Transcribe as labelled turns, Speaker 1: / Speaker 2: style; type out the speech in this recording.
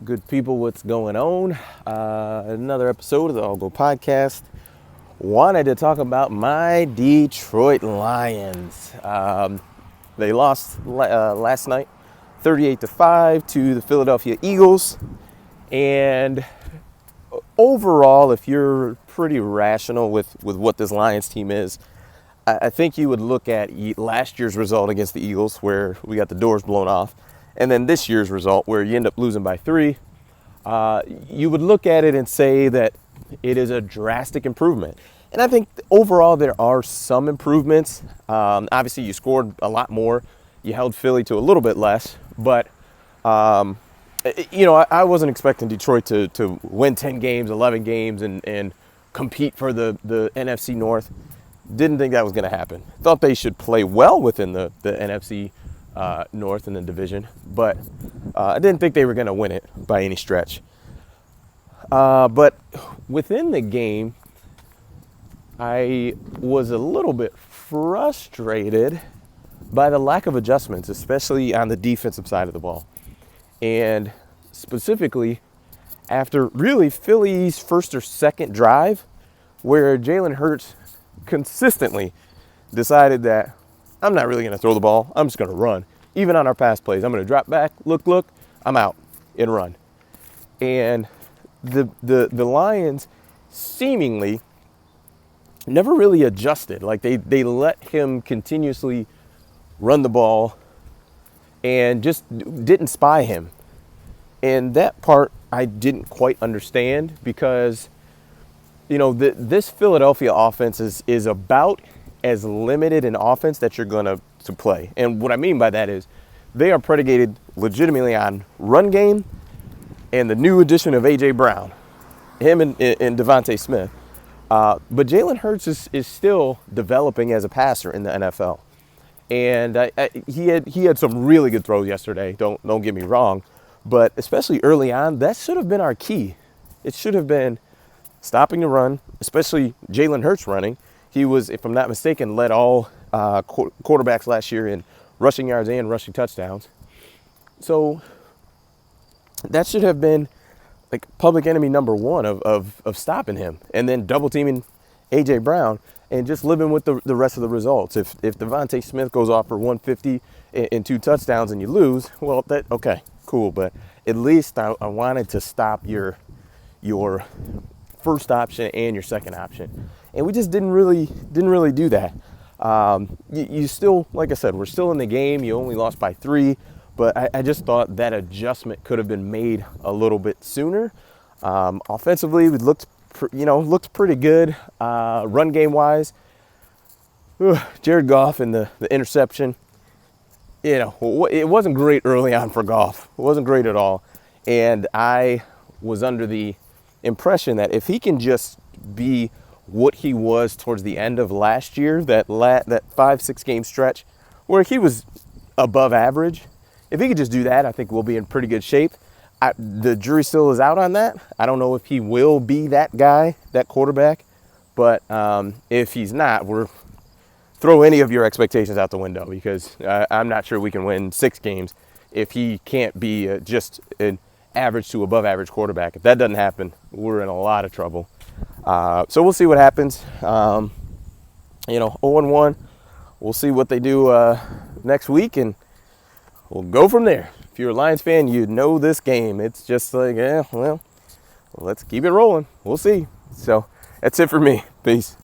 Speaker 1: Good people, what's going on? Another episode of the All Go Podcast. Wanted to talk about my Detroit Lions. They lost last night, 38-5 to the Philadelphia Eagles. And overall, if you're pretty rational with what this Lions team is, I think you would look at last year's result against the Eagles, where we got the doors blown off, and then this year's result, where you end up losing by 3. You would look at it and say that it is a drastic improvement. And I think overall there are some improvements. Obviously, you scored a lot more. You held Philly to a little bit less. But, I wasn't expecting Detroit to win 10 games, 11 games, and compete for the NFC North. Didn't think that was going to happen. Thought they should play well within the NFC North in the division, but I didn't think they were going to win it by any stretch. But within the game, I was a little bit frustrated by the lack of adjustments, especially on the defensive side of the ball. And specifically, after really Philly's first or second drive, where Jalen Hurts consistently decided that I'm not really going to throw the ball. I'm just going to run. Even on our pass plays, I'm going to drop back, look, I'm out and run. And the Lions seemingly never really adjusted. Like they let him continuously run the ball and just didn't spy him. And that part I didn't quite understand because, this Philadelphia offense is about as limited an offense that you're going to play. And what I mean by that is they are predicated legitimately on run game and the new addition of A.J. Brown, him and Devontae Smith. But Jalen Hurts is still developing as a passer in the NFL. And he had some really good throws yesterday, don't get me wrong. But especially early on, that should have been our key. It should have been stopping the run, especially Jalen Hurts running. He was, if I'm not mistaken, led all quarterbacks last year in rushing yards and rushing touchdowns. So that should have been like public enemy number one of stopping him, and then double teaming A.J. Brown and just living with the rest of the results. If Devontae Smith goes off for 150 and 2 touchdowns and you lose, well, okay, cool. But at least I wanted to stop your first option and your second option. And we just didn't really do that. You still, like I said, we're still in the game. You only lost by 3, but I just thought that adjustment could have been made a little bit sooner. Offensively, we looked pretty good. Run game wise, Jared Goff and the interception. It wasn't great early on for Goff. It wasn't great at all. And I was under the impression that if he can just be what he was towards the end of last year, that 5-6 game stretch where he was above average, if he could just do that, I think we'll be in pretty good shape. The jury still is out on that. I don't know if he will be that guy, that quarterback, but if he's not, throw any of your expectations out the window, because I'm not sure we can win 6 games if he can't be just an average to above average quarterback. If that doesn't happen, we're in a lot of trouble. So we'll see what happens. 0-1. We'll see what they do next week, and we'll go from there. If you're a Lions fan, you know this game. It's just like, let's keep it rolling. We'll see. So that's it for me. Peace.